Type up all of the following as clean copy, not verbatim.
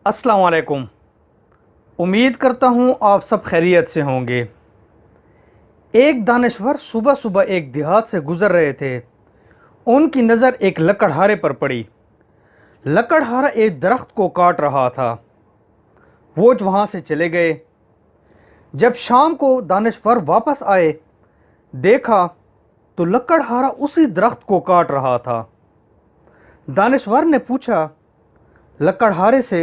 अस्सलाम वालेकुम। उम्मीद करता हूँ आप सब खैरियत से होंगे। एक दानिश्वर सुबह सुबह एक देहात से गुज़र रहे थे। उनकी नज़र एक लकड़हारे पर पड़ी। लकड़हारा एक दरख्त को काट रहा था। वो वहाँ से चले गए। जब शाम को दानिश्वर वापस आए, देखा तो लकड़हारा उसी दरख्त को काट रहा था। दानिश्वर ने पूछा लकड़हारे से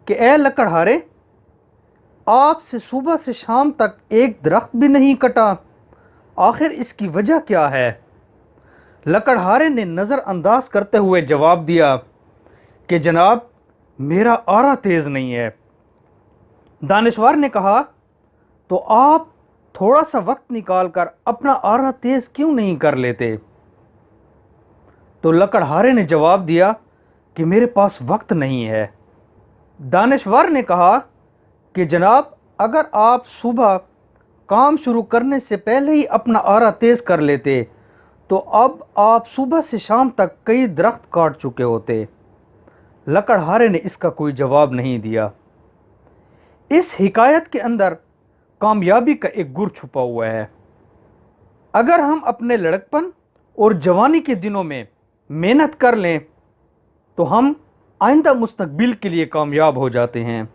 कि ए लकड़हारे, आपसे सुबह से शाम तक एक दरख्त भी नहीं कटा, आखिर इसकी वजह क्या है? लकड़हारे ने नज़रअंदाज करते हुए जवाब दिया कि जनाब, मेरा आरा तेज़ नहीं है। दानिश्वर ने कहा, तो आप थोड़ा सा वक्त निकाल कर अपना आरा तेज़ क्यों नहीं कर लेते? तो लकड़हारे ने जवाब दिया कि मेरे पास वक्त नहीं है। दानिश्वर ने कहा कि जनाब, अगर आप सुबह काम शुरू करने से पहले ही अपना आरा तेज़ कर लेते तो अब आप सुबह से शाम तक कई दरख्त काट चुके होते। लकड़हारे ने इसका कोई जवाब नहीं दिया। इस हिकायत के अंदर कामयाबी का एक गुर छुपा हुआ है। अगर हम अपने लड़कपन और जवानी के दिनों में मेहनत कर लें तो हम आइंदा मुस्तकबिल के लिए कामयाब हो जाते हैं।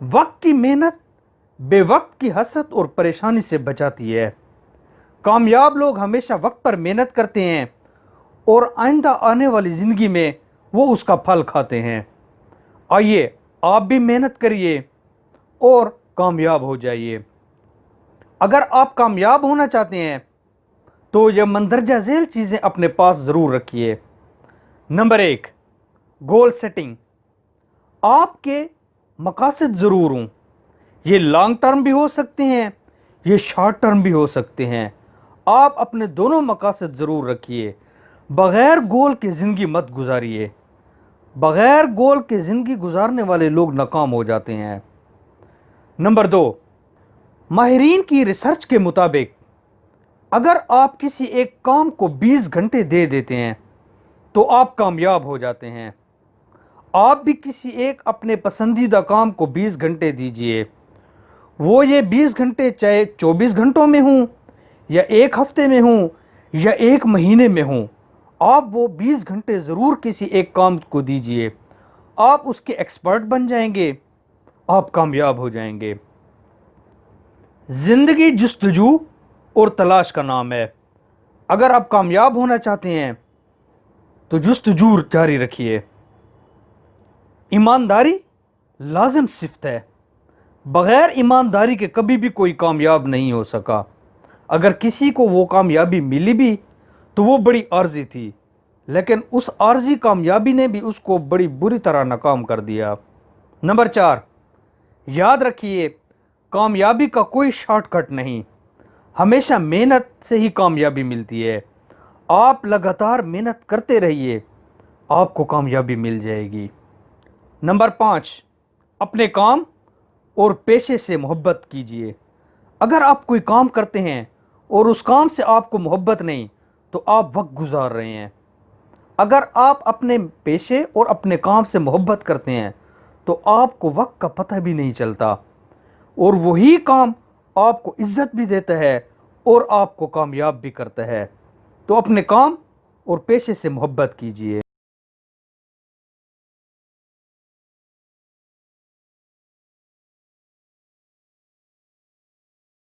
वक्त की मेहनत बेवक्त की हसरत और परेशानी से बचाती है। कामयाब लोग हमेशा वक्त पर मेहनत करते हैं और आइंदा आने वाली ज़िंदगी में वो उसका फल खाते हैं। आइए आप भी मेहनत करिए और कामयाब हो जाइए। अगर आप कामयाब होना चाहते हैं तो ये मंदरजा झेल चीज़ें अपने पास ज़रूर रखिए। Number 1, goal setting. आपके मकासद ज़रूर हों। ये लॉन्ग टर्म भी हो सकते हैं, ये शॉर्ट टर्म भी हो सकते हैं। आप अपने दोनों मकासद ज़रूर रखिए। बग़ैर गोल के ज़िंदगी मत गुजारिए। बग़ैर गोल के ज़िंदगी गुजारने वाले लोग नाकाम हो जाते हैं। नंबर 2, माहिरीन की रिसर्च के मुताबिक अगर आप किसी एक काम को 20 घंटे दे देते हैं तो आप कामयाब हो जाते हैं। आप भी किसी एक अपने पसंदीदा काम को 20 घंटे दीजिए। वो ये 20 घंटे चाहे 24 घंटों में हों या एक हफ्ते में हों या एक महीने में हों, आप वो 20 घंटे ज़रूर किसी एक काम को दीजिए। आप उसके एक्सपर्ट बन जाएंगे, आप कामयाब हो जाएंगे। ज़िंदगी जस्तजू और तलाश का नाम है। अगर आप कामयाब होना चाहते हैं तो जस्तजू जारी रखिए। ईमानदारी लाजिम सिफ़त है। बग़ैर ईमानदारी के कभी भी कोई कामयाब नहीं हो सका। अगर किसी को वो कामयाबी मिली भी तो वो बड़ी आर्जी थी, लेकिन उस आर्जी कामयाबी ने भी उसको बड़ी बुरी तरह नाकाम कर दिया। नंबर 4, याद रखिए, कामयाबी का कोई शॉर्टकट नहीं। हमेशा मेहनत से ही कामयाबी मिलती है। आप लगातार मेहनत करते रहिए, आपको कामयाबी मिल जाएगी। नंबर 5, अपने काम और पेशे से मोहब्बत कीजिए। अगर आप कोई काम करते हैं और उस काम से आपको मोहब्बत नहीं तो आप वक्त गुजार रहे हैं। अगर आप अपने पेशे और अपने काम से मोहब्बत करते हैं तो आपको वक्त का पता भी नहीं चलता और वही काम आपको इज़्ज़त भी देता है और आपको कामयाब भी करता है। तो अपने काम और पेशे से मोहब्बत कीजिए।